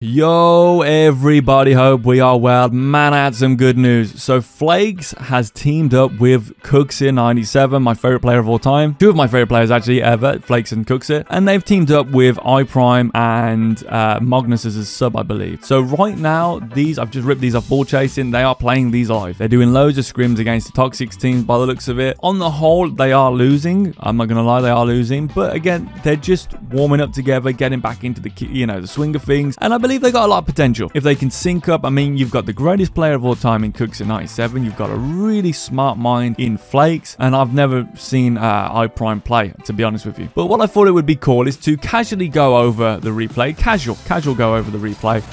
Yo everybody, hope we are well. Man, I had some good news. So Flakes has teamed up with Kuxir97, my favorite player of all time. Two of my favorite players actually ever, Flakes and Kuxir. And they've teamed up with iPrime and Mognus as a sub, I believe. So right now, I've just ripped these off Ball Chasing. They are playing these live. They're doing loads of scrims against the Toxic teams by the looks of it. On the whole, they are losing. I'm not going to lie, they are losing. But again, they're just warming up together, getting back into the, the swing of things. And I believe they got a lot of potential. If they can sync up, I mean, you've got the greatest player of all time in Cookson97. You've got a really smart mind in Flakes. And I've never seen iPrime play, to be honest with you. But what I thought it would be cool is to casually go over the replay. Casual go over the replay.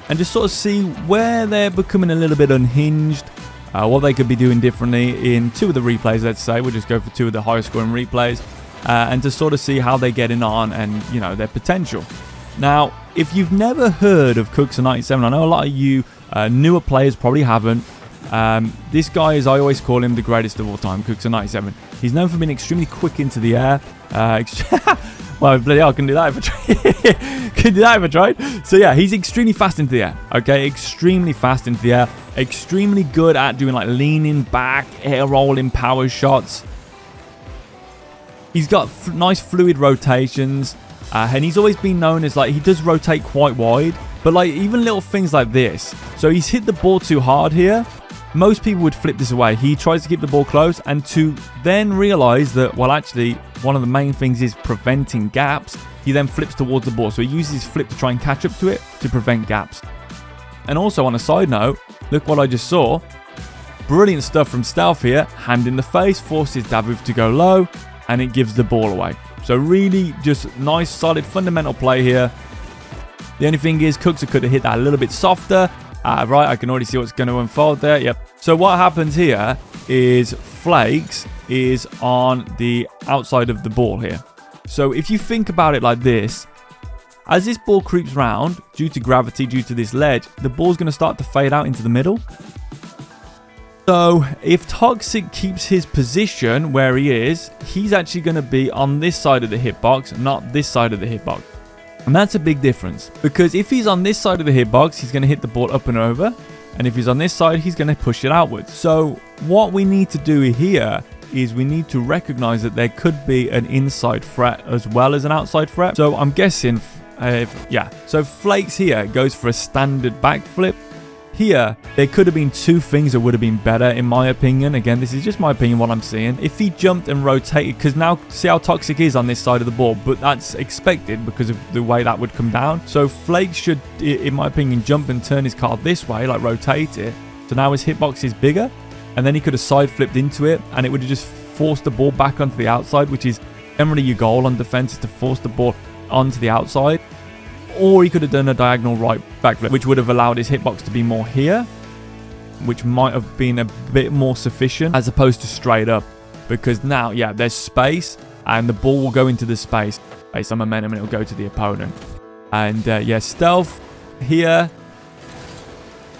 And just sort of see where they're becoming a little bit unhinged. What they could be doing differently in two of the replays, let's say. We'll just go for two of the highest scoring replays. And to sort of see how they're getting on and, their potential. Now, if you've never heard of Cookson97, I know a lot of you newer players probably haven't. This guy is, I always call him the greatest of all time, Cookson97. He's known for being extremely quick into the air. Well, bloody hell, I can do that if I tried. So yeah, he's extremely fast into the air. Okay, extremely fast into the air. Extremely good at doing like leaning back, air rolling power shots. He's got nice fluid rotations. And he's always been known as, he does rotate quite wide. But, even little things like this. So, he's hit the ball too hard here. Most people would flip this away. He tries to keep the ball close. And to then realize that, well, actually, one of the main things is preventing gaps. He then flips towards the ball. So, he uses his flip to try and catch up to it to prevent gaps. And also, on a side note, look what I just saw. Brilliant stuff from Stealth here. Hand in the face, forces Davu to go low. And it gives the ball away. So really just nice, solid, fundamental play here. The only thing is Cookson could have hit that a little bit softer. Right, I can already see what's going to unfold there. Yep. So what happens here is Flakes is on the outside of the ball here. So if you think about it like this, as this ball creeps round, due to gravity, due to this ledge, the ball's going to start to fade out into the middle. So, if Toxic keeps his position where he is, he's actually going to be on this side of the hitbox, not this side of the hitbox. And that's a big difference. Because if he's on this side of the hitbox, he's going to hit the ball up and over. And if he's on this side, he's going to push it outwards. So, what we need to do here is we need to recognize that there could be an inside threat as well as an outside threat. So, I'm guessing, So, Flakes here goes for a standard backflip. Here, there could have been two things that would have been better, in my opinion. Again, this is just my opinion, what I'm seeing. If he jumped and rotated, because now, see how Toxic is on this side of the ball, but that's expected because of the way that would come down. So Flake should, in my opinion, jump and turn his card this way, rotate it. So now his hitbox is bigger, and then he could have side flipped into it, and it would have just forced the ball back onto the outside, which is generally your goal on defense, is to force the ball onto the outside. Or he could have done a diagonal right backflip, which would have allowed his hitbox to be more here, which might have been a bit more sufficient as opposed to straight up. Because now, yeah, there's space and the ball will go into the space based on momentum and it will go to the opponent. And yeah, Stealth here.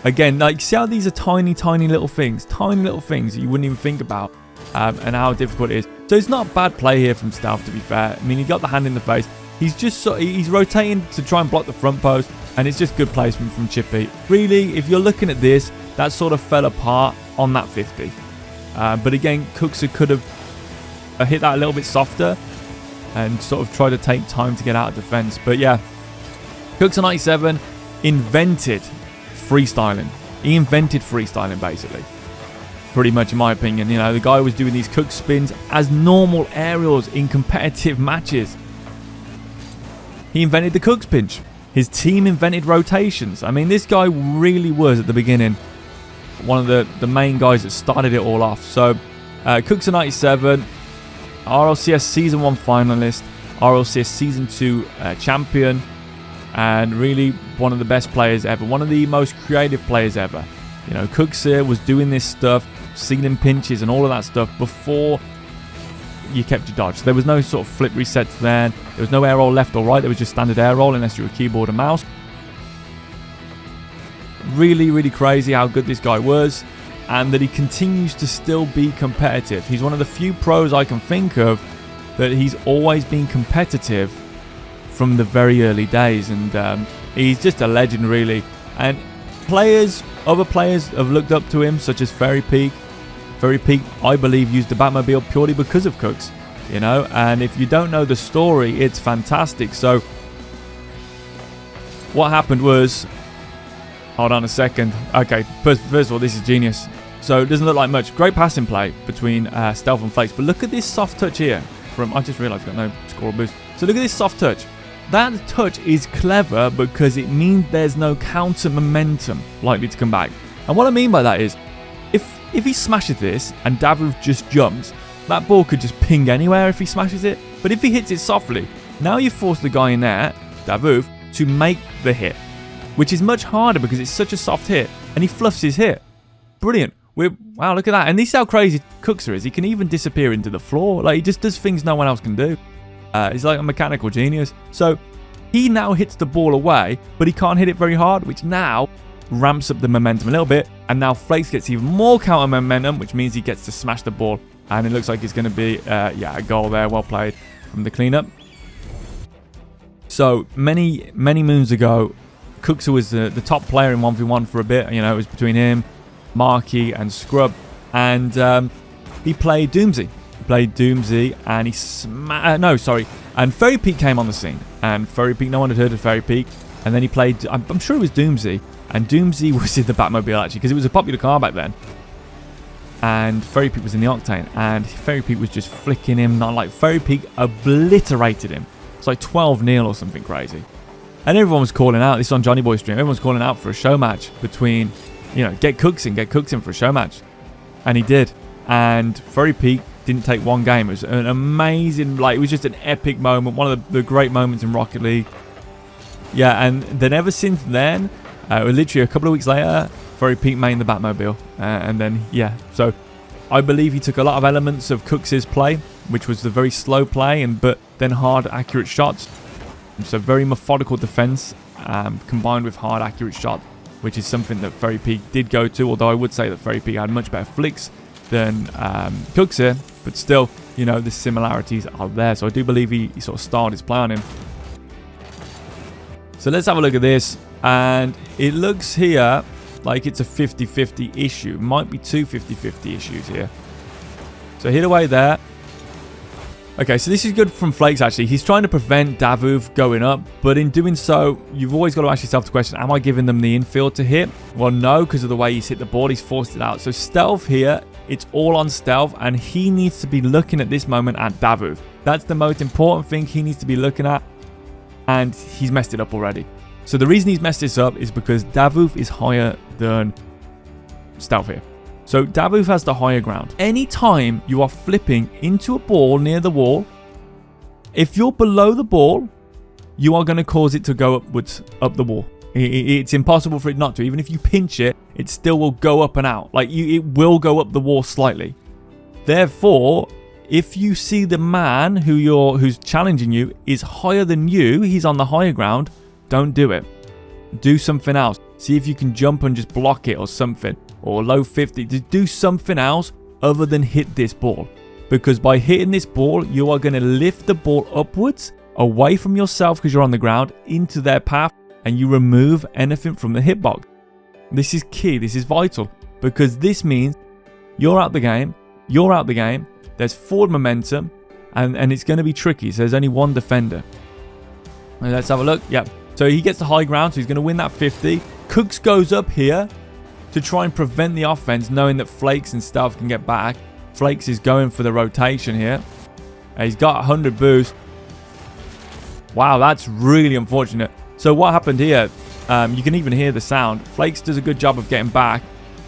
Again, see how these are tiny little things that you wouldn't even think about and how difficult it is. So it's not a bad play here from Stealth, to be fair. I mean, he got the hand in the face. He's just he's rotating to try and block the front post, and it's just good placement from Chippy. Really, if you're looking at this, that sort of fell apart on that 50. But again, Cookson could have hit that a little bit softer and sort of tried to take time to get out of defense. But yeah, Cookson97 invented freestyling. He invented freestyling, basically. Pretty much, in my opinion. The guy was doing these cook spins as normal aerials in competitive matches. He invented the Cooks pinch. His team invented rotations. I mean, this guy really was, at the beginning, one of the main guys that started it all off. So, Cookson97, RLCS Season 1 finalist, RLCS Season 2 champion, and really one of the best players ever. One of the most creative players ever. Kuxir was doing this stuff, ceiling pinches and all of that stuff before you kept your dodge. So there was no sort of flip resets then. There was no air roll left or right. There was just standard air roll unless you were a keyboard and mouse. Really crazy how good this guy was, and that he continues to still be competitive. He's one of the few pros I can think of that he's always been competitive from the very early days. And He's just a legend, really. And other players have looked up to him, such as Fairy Peak. Fairy Peak, I believe, used the Batmobile purely because of Cooks, you know. And if you don't know the story, it's fantastic. So what happened was, hold on a second. Okay, first of all, this is genius. So it doesn't look like much. Great passing play between Stealth and Flakes. But look at this soft touch here. I just realised I've got no score boost. So look at this soft touch. That touch is clever because it means there's no counter momentum likely to come back. And what I mean by that is, if he smashes this and Davuv just jumps, that ball could just ping anywhere if he smashes it. But if he hits it softly, now you force the guy in there, Davuv, to make the hit, which is much harder because it's such a soft hit, and he fluffs his hit. Brilliant. Wow, look at that. And this is how crazy Kuxir is. He can even disappear into the floor. Like, he just does things no one else can do. He's like a mechanical genius. So he now hits the ball away, but he can't hit it very hard, which now ramps up the momentum a little bit. And now Flakes gets even more counter momentum, which means he gets to smash the ball. And it looks like it's going to be, a goal there. Well played from the cleanup. So many moons ago, Cookson was the top player in 1v1 for a bit. You know, it was between him, Marky, and Scrub. And he played Doomsy. And he and Fairy Peak came on the scene. And Fairy Peak, no one had heard of Fairy Peak. And then he played, I'm sure it was Doomsy. And Doomsy was in the Batmobile, actually, because it was a popular car back then. And Fairy Peak was in the Octane. And Fairy Peak was just flicking him. Fairy Peak obliterated him. It's like 12-0 or something crazy. And everyone was calling out. This is on Johnny Boy stream. Everyone's calling out for a show match between, get Cookson for a show match. And he did. And Fairy Peak didn't take one game. It was an amazing, it was just an epic moment. One of the great moments in Rocket League. Yeah, and then ever since then, literally a couple of weeks later, Fairy Peak made the Batmobile. And then, so I believe he took a lot of elements of Cooks's play, which was the very slow play, but then hard, accurate shots. So very methodical defense combined with hard, accurate shot, which is something that Fairy Peak did go to, although I would say that Fairy Peak had much better flicks than Kuxir, but still, the similarities are there. So I do believe he sort of started his play on him. So let's have a look at this. And it looks here like it's a 50-50 issue. Might be two 50-50 issues here. So hit away there. Okay, so this is good from Flakes, actually. He's trying to prevent Davuv going up, but in doing so, you've always got to ask yourself the question, am I giving them the infield to hit? Well, no, because of the way he's hit the ball, he's forced it out. So Stealth here, it's all on Stealth, and he needs to be looking at this moment at Davuv. That's the most important thing he needs to be looking at, and he's messed it up already. So the reason he's messed this up is because Davuv is higher than Stealth here. So Davuv has the higher ground. Anytime you are flipping into a ball near the wall, if you're below the ball, you are going to cause it to go upwards, up the wall. It's impossible for it not to. Even if you pinch it, it still will go up and out. It will go up the wall slightly. Therefore, if you see the man who's challenging you is higher than you, he's on the higher ground, don't do it. Do something else. See if you can jump and just block it or something. Or low 50, to do something else other than hit this ball. Because by hitting this ball, you are going to lift the ball upwards, away from yourself because you're on the ground, into their path, and you remove anything from the hitbox. This is key, this is vital, because this means you're out the game, there's forward momentum, and it's going to be tricky, so there's only one defender. And let's have a look. Yep. So he gets the high ground, so he's going to win that 50. Cooks goes up here to try and prevent the offense, knowing that Flakes and Stealth can get back. Flakes is going for the rotation here. He's got 100 boost. Wow, that's really unfortunate. So what happened here, you can even hear the sound. Flakes does a good job of getting back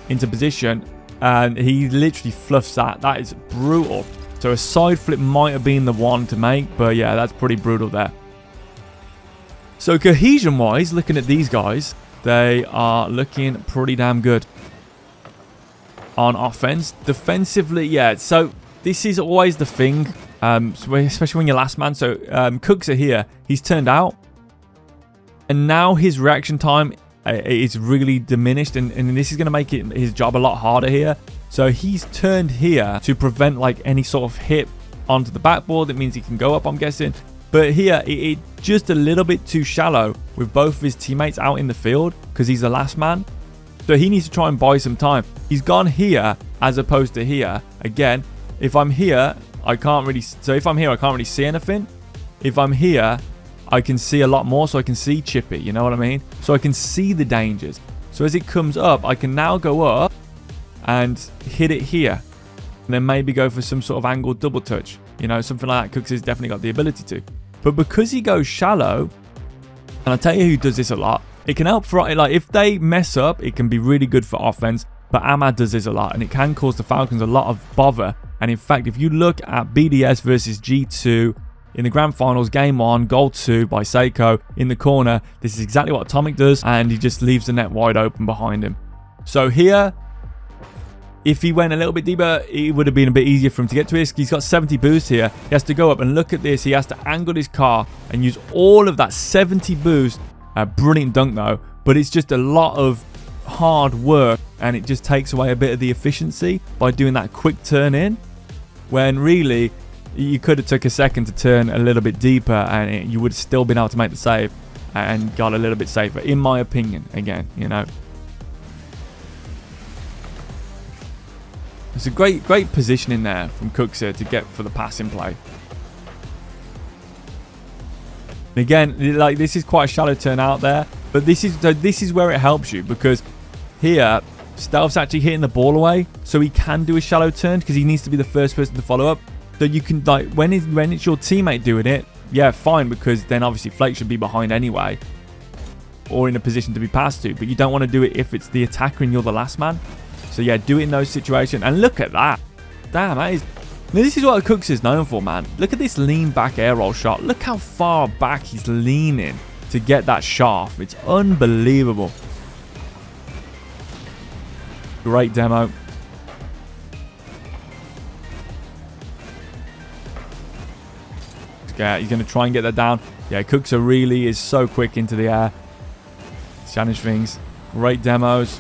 into position, and he literally fluffs that. That is brutal. So a side flip might have been the one to make, but yeah, that's pretty brutal there. So cohesion-wise, looking at these guys, they are looking pretty damn good on offense. Defensively, yeah. So this is always the thing, especially when you're last man. So Cooks are here. He's turned out. And now his reaction time is really diminished. And this is going to make his job a lot harder here. So he's turned here to prevent any sort of hit onto the backboard. That means he can go up, I'm guessing. But here, it just a little bit too shallow with both of his teammates out in the field because he's the last man. So he needs to try and buy some time. He's gone here as opposed to here. Again, if I'm here, I can't really... So if I'm here, I can't really see anything. If I'm here, I can see a lot more, so I can see Chippy. You know what I mean? So I can see the dangers. So as it comes up, I can now go up and hit it here. And then maybe go for some sort of angled double touch. You know, something like that. Cooksy's definitely got the ability to. But because he goes shallow, and I'll tell you who does this a lot, it can help for, like, if they mess up, it can be really good for offense. But Ahmad does this a lot, and it can cause the Falcons a lot of bother. And in fact, if you look at BDS versus G2 in the grand finals, game 1, goal 2 by Seiko in the corner, this is exactly what Atomic does, and he just leaves the net wide open behind him. So here, if he went a little bit deeper, it would have been a bit easier for him to get to it. He's got 70 boost here. He has to go up and look at this. He has to angle his car and use all of that 70 boost. Brilliant dunk though, but it's just a lot of hard work, and it just takes away a bit of the efficiency by doing that quick turn in, when really you could have took a second to turn a little bit deeper and you would have still been able to make the save and got a little bit safer, in my opinion. Again, you know, it's a great positioning there from Kuxir to get for the passing play. Again, like, this is quite a shallow turn out there, but this is where it helps you, because here Stealth's actually hitting the ball away, so he can do a shallow turn because he needs to be the first person to follow up. So you can, like, when it's your teammate doing it, yeah, fine, because then obviously Flake should be behind anyway, or in a position to be passed to. But you don't want to do it if it's the attacker and you're the last man. So yeah, do it in those situations. And look at that. Damn, that is... Now, this is what Cooks is known for, man. Look at this lean back air roll shot. Look how far back he's leaning to get that shaft. It's unbelievable. Great demo. Yeah, he's going to try and get that down. Yeah, Cooks really is so quick into the air. Challenge things. Great demos.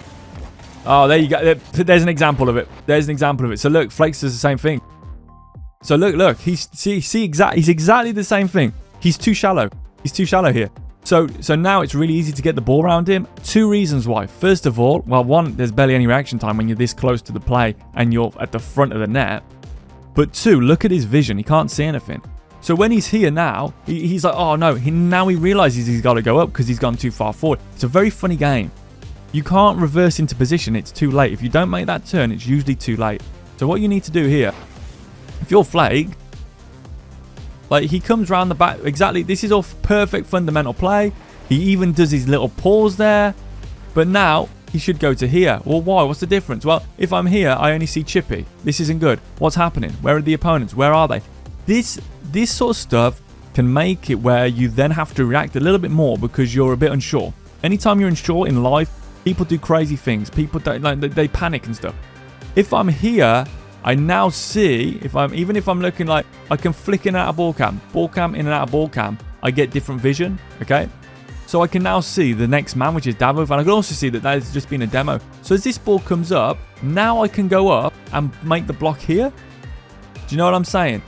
Oh, there you go. There's an example of it. There's an example of it. So look, Flakes does the same thing. So look. He's exactly the same thing. He's too shallow. He's too shallow here. So now it's really easy to get the ball around him. Two reasons why. First of all, well, one, there's barely any reaction time when you're this close to the play and you're at the front of the net. But two, look at his vision. He can't see anything. So when he's here now, he's like, oh no. Now he realizes he's got to go up because he's gone too far forward. It's a very funny game. You can't reverse into position. It's too late. If you don't make that turn, it's usually too late. So what you need to do here, if you're Flake, like, he comes around the back. Exactly. This is all perfect fundamental play. He even does his little pause there. But now he should go to here. Well, why? What's the difference? Well, if I'm here, I only see Chippy. This isn't good. What's happening? Where are the opponents? Where are they? This sort of stuff can make it where you then have to react a little bit more because you're a bit unsure. Anytime you're unsure in life, people do crazy things. People don't, like, they panic and stuff. If I'm here, I now see, even if I'm looking, like, I can flick in and out of ball cam, in and out of ball cam, I get different vision, okay? So I can now see the next man, which is Davov, and I can also see that has just been a demo. So as this ball comes up, now I can go up and make the block here. Do you know what I'm saying?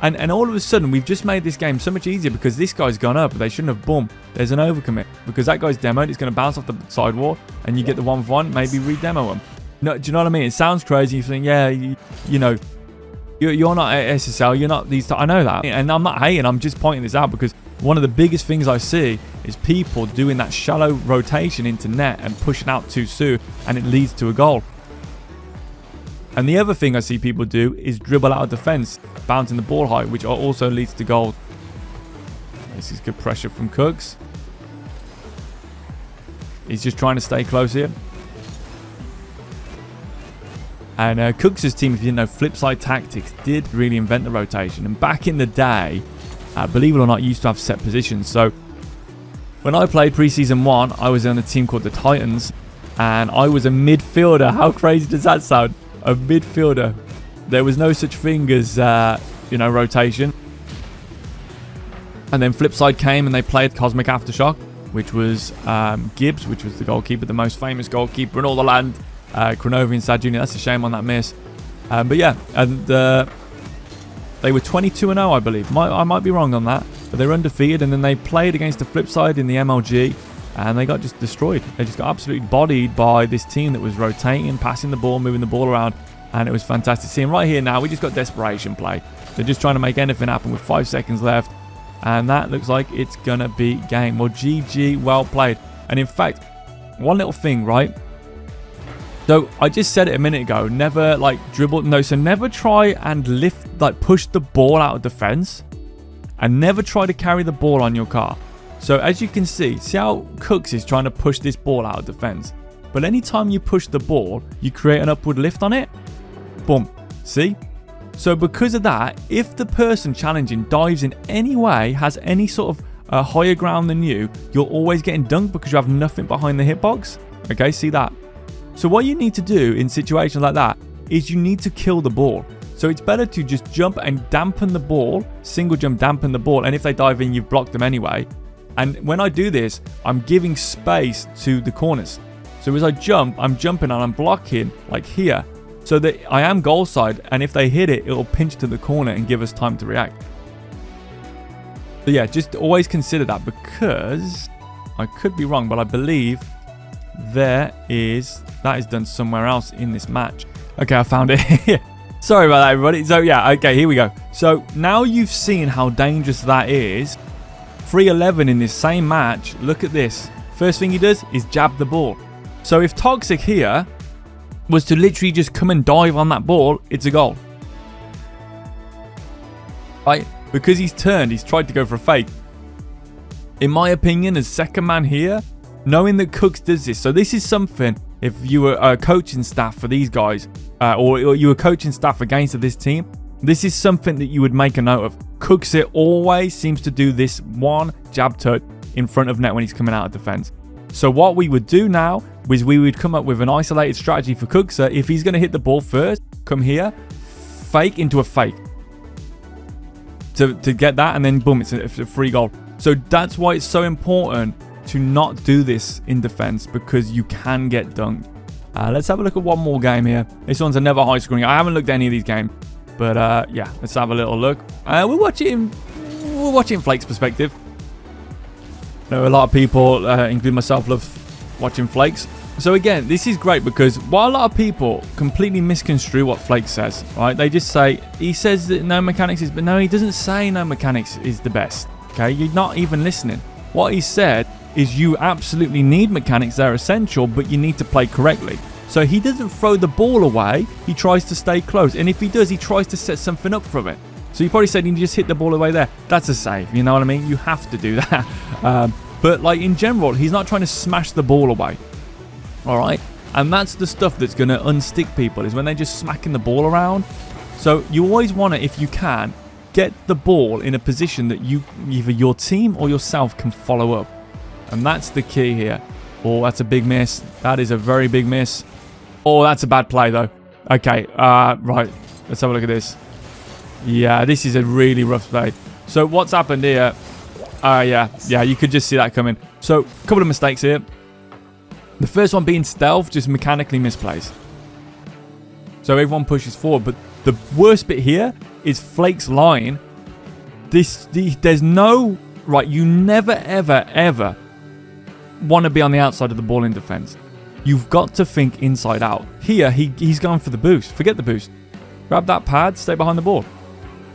And all of a sudden, we've just made this game so much easier because this guy's gone up. They shouldn't have. Boom. There's an overcommit. Because that guy's demoed. It's going to bounce off the side wall. And you get the 1-for-1. Maybe re-demo him. No, do you know what I mean? It sounds crazy. You think, yeah, you know, you're not at SSL. You're not these... I know that. And I'm not hating. I'm just pointing this out because one of the biggest things I see is people doing that shallow rotation into net and pushing out too soon. And it leads to a goal. And the other thing I see people do is dribble out of defense, bouncing the ball high, which also leads to goal. This is good pressure from Cooks. He's just trying to stay close here. And Cooks' team, if you didn't know, Flipside Tactics did really invent the rotation. And back in the day, believe it or not, used to have set positions. So when I played preseason 1, I was on a team called the Titans. And I was a midfielder. How crazy does that sound? A midfielder. There was no such thing as, rotation. And then Flipside came and they played Cosmic Aftershock, which was Gibbs, which was the goalkeeper, the most famous goalkeeper in all the land. Kronovian Sad Jr. That's a shame on that miss. But yeah, and They were 22-0, I believe. I might be wrong on that, but they were undefeated. And then they played against the flip side in the MLG, and they got just destroyed. They just got absolutely bodied by this team that was rotating, passing the ball, moving the ball around, and it was fantastic seeing. Right here now, we just got desperation play. They're just trying to make anything happen with 5 seconds left, and that looks like it's going to be game. Well, GG, well played. And in fact, one little thing, right? So I just said it a minute ago, never like dribble, no, so never try and lift, like push the ball out of defense, and never try to carry the ball on your car. So as you can see how Cooks is trying to push this ball out of defense, but anytime you push the ball, you create an upward lift on it. Boom, see? So because of that, if the person challenging dives in any way, has any sort of higher ground than you, you're always getting dunked because you have nothing behind the hitbox. Okay, see that? So what you need to do in situations like that is you need to kill the ball. So it's better to just jump and dampen the ball, single jump, dampen the ball, and if they dive in, you've blocked them anyway. And when I do this, I'm giving space to the corners. So as I jump, I'm jumping and I'm blocking like here, so that I am goal side, and if they hit it, it'll pinch to the corner and give us time to react. So yeah, just always consider that, because I could be wrong, but I believe that is done somewhere else in this match. Okay, I found it here. Sorry about that, everybody. So yeah, okay, here we go. So now you've seen how dangerous that is. 3-11 in this same match. Look at this. First thing he does is jab the ball. So if Toxic here was to literally just come and dive on that ball, it's a goal. Right? Because he's turned, he's tried to go for a fake. In my opinion, as second man here, knowing that Cooks does this, so this is something, if you were a coaching staff for these guys, or you were coaching staff against this team, this is something that you would make a note of. Cookson always seems to do this one jab touch in front of net when he's coming out of defense. So what we would do now is we would come up with an isolated strategy for Cookson. If he's going to hit the ball first, come here, fake into a fake to get that, and then boom, it's a free goal. So that's why it's so important to not do this in defense, because you can get dunked. Let's have a look at one more game here. This one's another high scoring. I haven't looked at any of these games, but yeah, let's have a little look. We're watching Flake's perspective. I know a lot of people, including myself, love watching Flakes. So again, this is great because while a lot of people completely misconstrue what Flake says, right? They just say, he says that no mechanics is, but no, he doesn't say no mechanics is the best. Okay, you're not even listening. What he said is you absolutely need mechanics, they're essential, but you need to play correctly. So he doesn't throw the ball away, he tries to stay close. And if he does, he tries to set something up from it. So you probably said you just hit the ball away there. That's a save, you know what I mean? You have to do that. But like in general, he's not trying to smash the ball away. All right? And that's the stuff that's going to unstick people, is when they're just smacking the ball around. So you always want to, if you can, get the ball in a position that you, either your team or yourself, can follow up. And that's the key here. Oh, that's a big miss. That is a very big miss. Oh, that's a bad play though. Okay, right. Let's have a look at this. Yeah, this is a really rough play. So what's happened here? Yeah, you could just see that coming. So a couple of mistakes here. The first one being stealth, just mechanically misplaced. So everyone pushes forward, but the worst bit here is Flake's line. There's no, right, you never, ever, ever want to be on the outside of the ball in defense. You've got to think inside out. Here, he's going for the boost. Forget the boost. Grab that pad, stay behind the ball.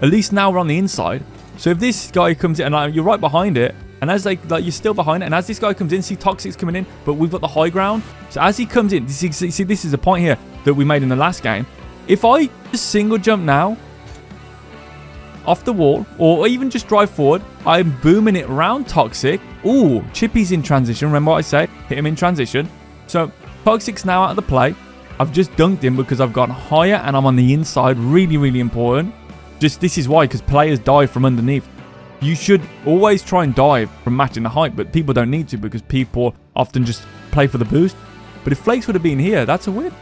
At least now we're on the inside. So if this guy comes in, and you're right behind it, and as you're still behind it, and as this guy comes in, see Toxic's coming in, but we've got the high ground. So as he comes in, see, this is a point here that we made in the last game. If I just single jump now off the wall, or even just drive forward, I'm booming it around Toxic. Ooh, Chippy's in transition. Remember what I said? Hit him in transition. So Toxic's now out of the play. I've just dunked him because I've gone higher and I'm on the inside. Really, really important. Just this is why, because players dive from underneath. You should always try and dive from matching the height, but people don't need to because people often just play for the boost. But if Flakes would have been here, that's a win.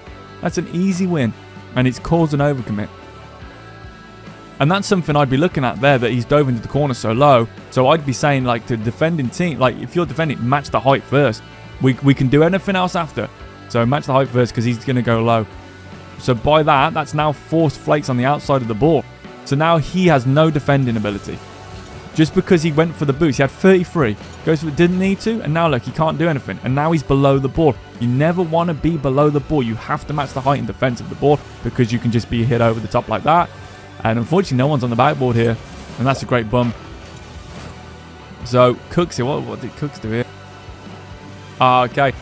That's an easy win. And it's caused an overcommit. And that's something I'd be looking at there, that he's dove into the corner so low. So I'd be saying, like, to the defending team, like, if you're defending, match the height first. We can do anything else after. So match the height first because he's going to go low. So by that, that's now forced Flakes on the outside of the ball. So now he has no defending ability. Just because he went for the boost. He had 33. Goes for it, didn't need to. And now look, he can't do anything. And now he's below the board. You never want to be below the board. You have to match the height and defense of the board, because you can just be hit over the top like that. And unfortunately, no one's on the backboard here. And that's a great bump. So, Cooks here. What did Cooks do here? Okay.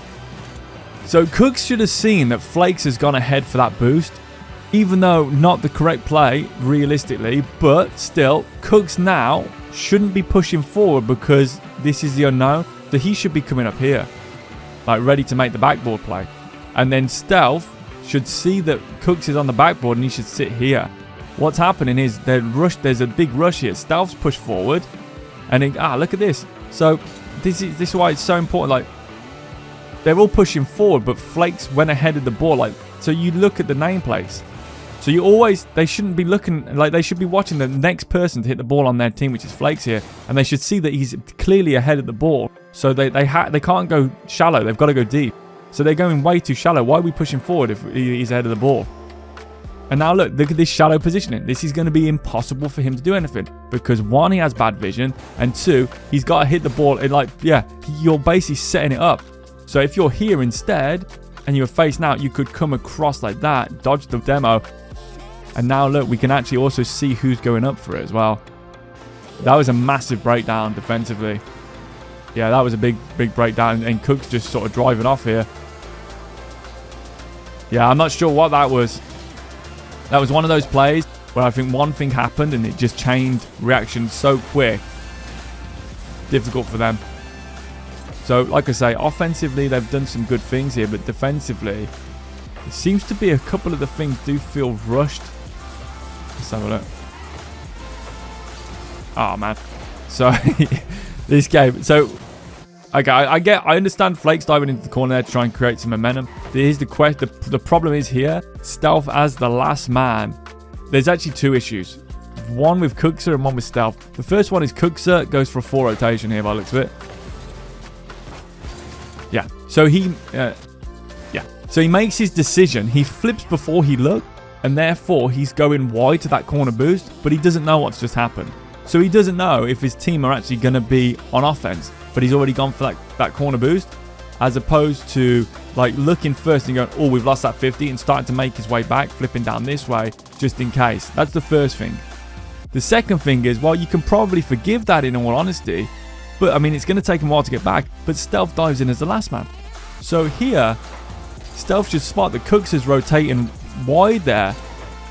So, Cooks should have seen that Flakes has gone ahead for that boost. Even though not the correct play, realistically. But still, Cooks now shouldn't be pushing forward because this is the unknown. So he should be coming up here, like ready to make the backboard play. And then Stealth should see that Cooks is on the backboard and he should sit here. What's happening is there's a big rush here. Stealth's pushed forward. And then, look at this. So this is why it's so important. Like, they're all pushing forward, but Flakes went ahead of the ball. Like, so you look at the nameplates. So they shouldn't be looking, like, they should be watching the next person to hit the ball on their team, which is Flakes here. And they should see that he's clearly ahead of the ball. So they can't go shallow. They've got to go deep. So they're going way too shallow. Why are we pushing forward if he's ahead of the ball? And now look at this shallow positioning. This is going to be impossible for him to do anything. Because one, he has bad vision. And two, he's got to hit the ball. You're basically setting it up. So if you're here instead, and you're facing out, you could come across like that, dodge the demo. And now look, we can actually also see who's going up for it as well. That was a massive breakdown defensively. Yeah, that was a big breakdown. And Cook's just sort of driving off here. Yeah, I'm not sure what that was. That was one of those plays where I think one thing happened and it just changed reaction so quick. Difficult for them. So, like I say, offensively, they've done some good things here. But defensively, it seems to be a couple of the things do feel rushed. Let's have a look. Oh, man. So, this game. So, okay, I understand Flakes diving into the corner there to try and create some momentum. Here's the question. The problem is here, Stealth as the last man. There's actually two issues. One with Kuxir and one with Stealth. The first one is Kuxir goes for a 4 rotation here by the looks of it. Yeah. So So he makes his decision. He flips before he looked, and therefore he's going wide to that corner boost, but he doesn't know what's just happened. So he doesn't know if his team are actually going to be on offense, but he's already gone for that corner boost, as opposed to like looking first and going, oh, we've lost that 50, and starting to make his way back, flipping down this way, just in case. That's the first thing. The second thing is, well, you can probably forgive that in all honesty, but I mean, it's going to take him a while to get back, but Stealth dives in as the last man. So here, Stealth should spot that Cooks is rotating wide there,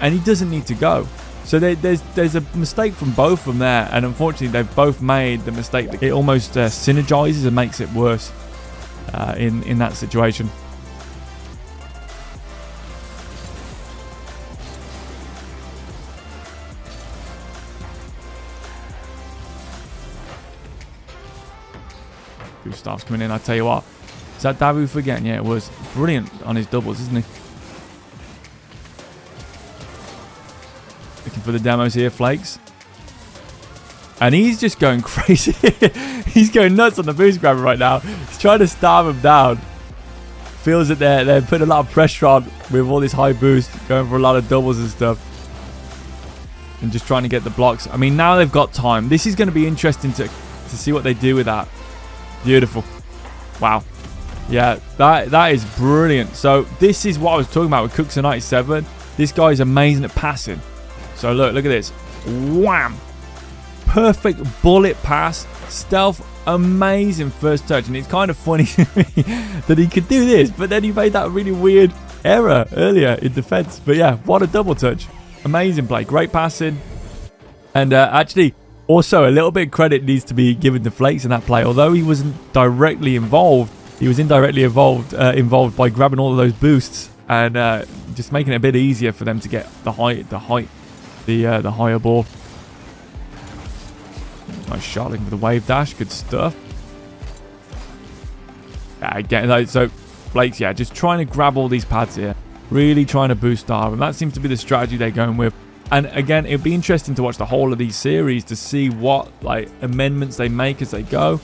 and he doesn't need to go. So there's a mistake from both of them there, and unfortunately they've both made the mistake that it almost synergizes and makes it worse in that situation. Gustav's coming in, I tell you what. Is that Davu again? Yeah, it was. Brilliant on his doubles, isn't he? Looking for the demos here, Flakes. And he's just going crazy. He's going nuts on the boost grabber right now. He's trying to starve him down. Feels that they're putting a lot of pressure on with all this high boost, going for a lot of doubles and stuff. And just trying to get the blocks. I mean, now they've got time. This is going to be interesting to see what they do with that. Beautiful. Wow. Yeah, that is brilliant. So this is what I was talking about with Cookson97. This guy is amazing at passing. So look at this. Wham! Perfect bullet pass. Stealth, amazing first touch. And it's kind of funny to me that he could do this, but then he made that really weird error earlier in defense. But yeah, what a double touch. Amazing play. Great passing. And actually, also a little bit of credit needs to be given to Flakes in that play. Although he wasn't directly involved, he was indirectly involved by grabbing all of those boosts and just making it a bit easier for them to get the higher ball. Nice shot, looking for the wave dash. Good stuff. Again, so Flakes, yeah, just trying to grab all these pads here. Really trying to boost arm. And that seems to be the strategy they're going with. And again, it'd be interesting to watch the whole of these series to see what amendments they make as they go.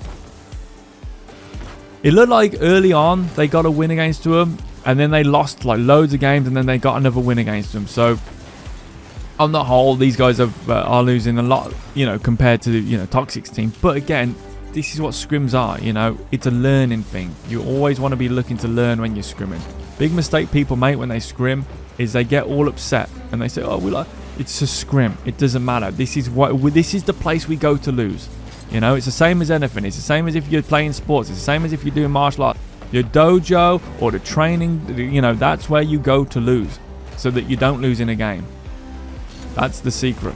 It looked like early on they got a win against them, and then they lost loads of games, and then they got another win against them. So on the whole, these guys are losing a lot, you know, compared to the, you know, Toxic's team. But again, this is what scrims are, you know. It's a learning thing. You always want to be looking to learn when you're scrimming. Big mistake people make when they scrim is they get all upset and they say, oh, it's a scrim. It doesn't matter. This is the place we go to lose. You know, it's the same as anything. It's the same as if you're playing sports. It's the same as if you're doing martial arts. Your dojo or the training, you know, that's where you go to lose so that you don't lose in a game. That's the secret.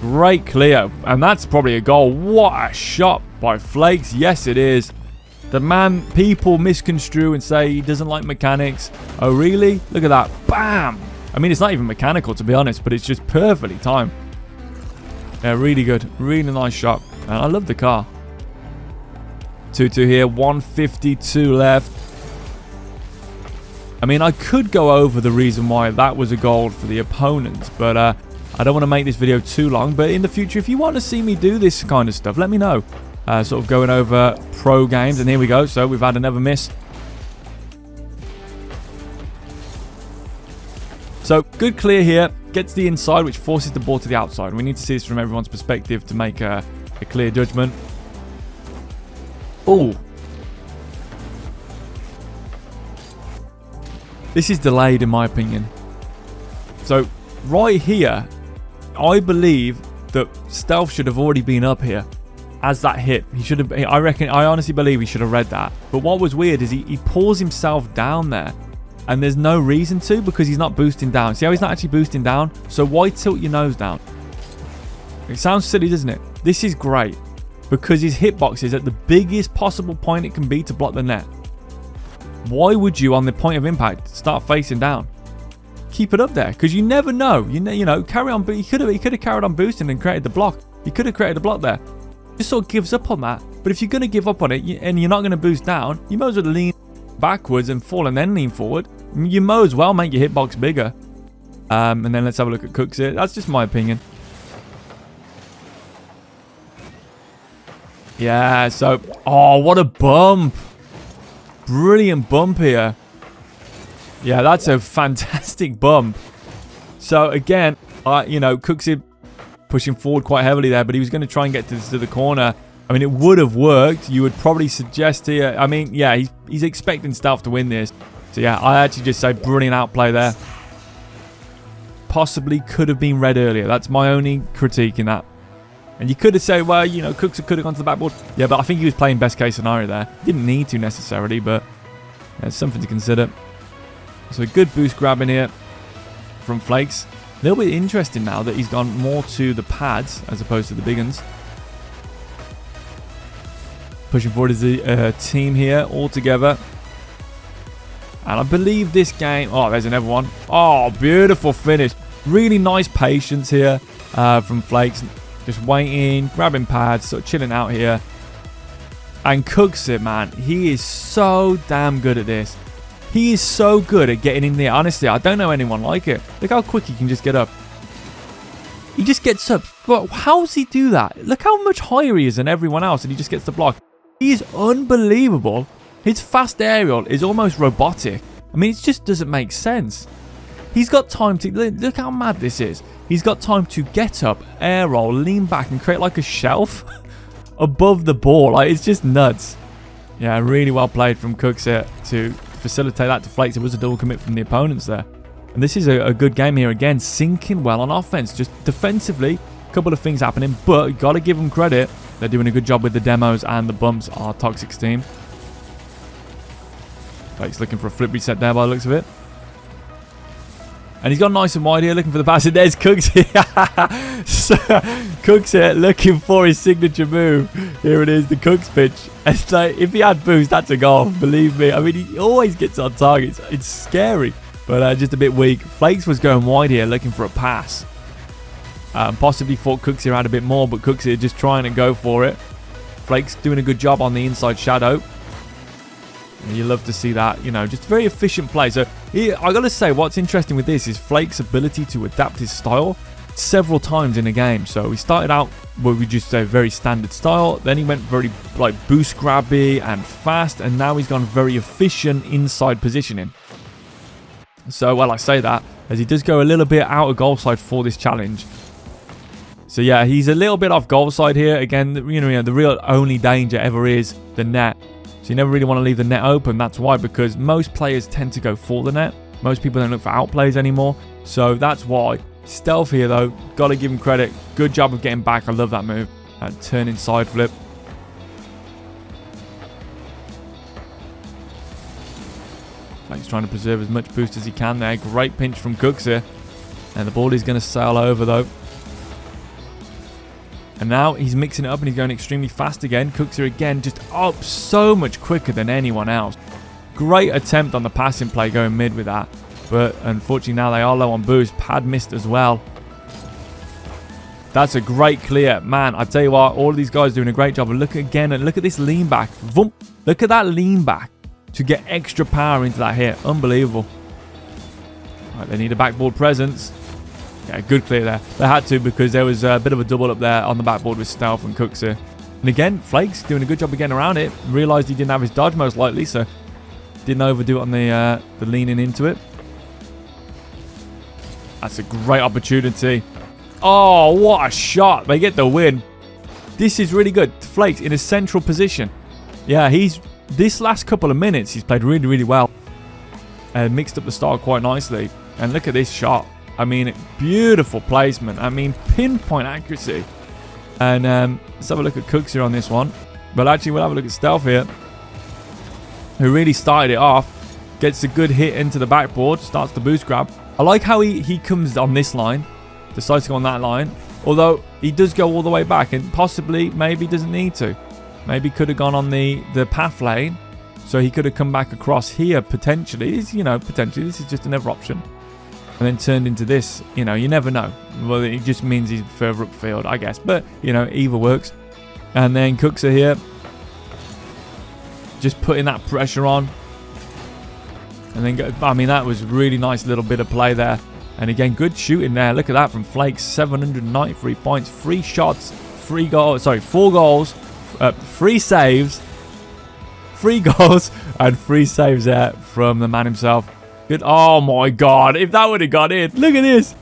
Great clear. And that's probably a goal. What a shot by Flakes. Yes, it is. The man, people misconstrue and say he doesn't like mechanics. Oh, really? Look at that. Bam! I mean, it's not even mechanical, to be honest, but it's just perfectly timed. Yeah, really good. Really nice shot. And I love the car. 2-2 here. 152 left. I mean, I could go over the reason why that was a goal for the opponents, but I don't want to make this video too long. But in the future, if you want to see me do this kind of stuff, let me know. Sort of going over pro games. And here we go. So we've had another miss. So good clear here. Gets the inside, which forces the ball to the outside. We need to see this from everyone's perspective to make a clear judgment. Oh. This is delayed in my opinion. So right here, I believe that Stealth should have already been up here as that hit. He should have, I honestly believe he should have read that. But what was weird is he pulls himself down there and there's no reason to because he's not boosting down. See how he's not actually boosting down? So why tilt your nose down? It sounds silly, doesn't it? This is great because his hitbox is at the biggest possible point it can be to block the net. Why would you, on the point of impact, start facing down? Keep it up there because you never know. You know, carry on. But he could have carried on boosting and created the block. He could have created a block there. Just sort of gives up on that. But if you're going to give up on it and you're not going to boost down, you might as well lean backwards and fall and then lean forward. You might as well make your hitbox bigger. And then let's have a look at Kuxir. That's just my opinion. Yeah. So, oh, what a bump! Brilliant bump here. Yeah, that's a fantastic bump. So again, you know, Kuxir pushing forward quite heavily there, but he was going to try and get to the corner. I mean, it would have worked. You would probably suggest here. I mean, yeah, he's expecting Stealth to win this. So yeah, I actually just say brilliant outplay there. Possibly could have been read earlier. That's my only critique in that. And you could have said, well, you know, Cookson could have gone to the backboard. Yeah, but I think he was playing best case scenario there. Didn't need to necessarily, but it's something to consider. So a good boost grab in here from Flakes. A little bit interesting now that he's gone more to the pads as opposed to the big ones. Pushing forward as a team here all together. And I believe this game... Oh, there's another one. Oh, beautiful finish. Really nice patience here from Flakes. Just waiting, grabbing pads, sort of chilling out here. And Cookson, man, he is so damn good at this. He is so good at getting in there. Honestly, I don't know anyone like it. Look how quick he can just get up. He just gets up. But how does he do that? Look how much higher he is than everyone else and he just gets the block. He is unbelievable. His fast aerial is almost robotic. I mean, it just doesn't make sense. He's got time to... Look how mad this is. He's got time to get up, air roll, lean back and create like a shelf above the ball. Like, it's just nuts. Yeah, really well played from Kuxir to facilitate that to Flakes. It was a double commit from the opponents there. And this is a good game here again. Sinking well on offense. Just defensively, a couple of things happening. But you got to give them credit. They're doing a good job with the demos and the bumps. Our Toxic's team. Flakes looking for a flip reset there by the looks of it. And he's gone nice and wide here, looking for the pass. And there's Kuxir. So, Kuxir looking for his signature move. Here it is, the Cooks pitch. And it's like, if he had boost, that's a goal. Believe me. I mean, he always gets on target. It's scary, but just a bit weak. Flakes was going wide here, looking for a pass. Possibly thought Kuxir had a bit more, but Kuxir just trying to go for it. Flakes doing a good job on the inside shadow. And you love to see that, you know, just very efficient play. So I got to say, what's interesting with this is Flake's ability to adapt his style several times in a game. So he started out where we just say very standard style. Then he went very like boost grabby and fast. And now he's gone very efficient inside positioning. So, well, I say that. as he does go a little bit out of goal side for this challenge. So yeah, he's a little bit off goal side here. Again, you know, the real only danger ever is the net. So you never really want to leave the net open. That's why, because most players tend to go for the net. Most people don't look for outplays anymore. So that's why. Stealth here though, got to give him credit. Good job of getting back. I love that move. That turning side flip. He's trying to preserve as much boost as he can there. Great pinch from Kuxir. And the ball is going to sail over though. And now he's mixing it up and he's going extremely fast again. Kuxir again just up so much quicker than anyone else. Great attempt on the passing play going mid with that. But unfortunately now they are low on boost. Pad missed as well. That's a great clear. Man, I tell you what, all of these guys doing a great job. And look again and look at this lean back. Vroom. Look at that lean back to get extra power into that hit. Unbelievable. Right, they need a backboard presence. Yeah, good clear there. They had to because there was a bit of a double up there on the backboard with Stealth and Kuxir. And again, Flakes doing a good job of getting around it. Realised he didn't have his dodge most likely, so didn't overdo it on the leaning into it. That's a great opportunity. Oh, what a shot. They get the win. This is really good. Flakes in a central position. Yeah, this last couple of minutes, he's played really, really well. Mixed up the style quite nicely. And look at this shot. I mean, beautiful placement. I mean, pinpoint accuracy. And let's have a look at Kuxir on this one. But actually, we'll have a look at Stealth here, who really started it off. Gets a good hit into the backboard. Starts the boost grab. I like how he comes on this line. Decides to go on that line. Although, he does go all the way back. And possibly, maybe doesn't need to. Maybe could have gone on the path lane. So he could have come back across here, potentially. You know, potentially. This is just another option. And then turned into this. You know, you never know. Well, it just means he's further upfield, I guess. But, you know, either works. And then Kuxir here. Just putting that pressure on. And then, I mean, that was a really nice little bit of play there. And again, good shooting there. Look at that from Flakes. 793 points. 3 shots. 3 goals. Sorry, 4 goals. 3 saves. 3 goals. And 3 saves there from the man himself. Good. Oh my god. If that would have got in. Look at this.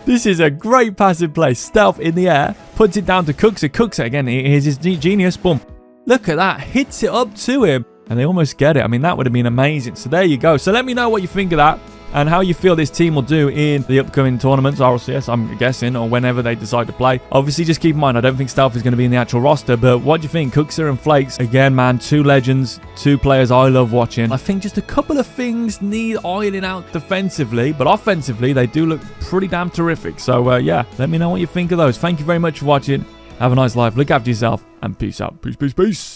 This is a great passing play. Stealth in the air. Puts it down to Kuxir. Kuxir again. Here's his genius. Boom. Look at that. Hits it up to him. And they almost get it. I mean, that would have been amazing. So there you go. So let me know what you think of that. And how you feel this team will do in the upcoming tournaments, RLCS, I'm guessing, or whenever they decide to play. Obviously, just keep in mind, I don't think Stealth is going to be in the actual roster, but what do you think? Kuxir and Flakes, again, man, 2 legends, 2 players I love watching. I think just a couple of things need ironing out defensively, but offensively, they do look pretty damn terrific. So, yeah, let me know what you think of those. Thank you very much for watching. Have a nice life. Look after yourself, and peace out. Peace, peace, peace.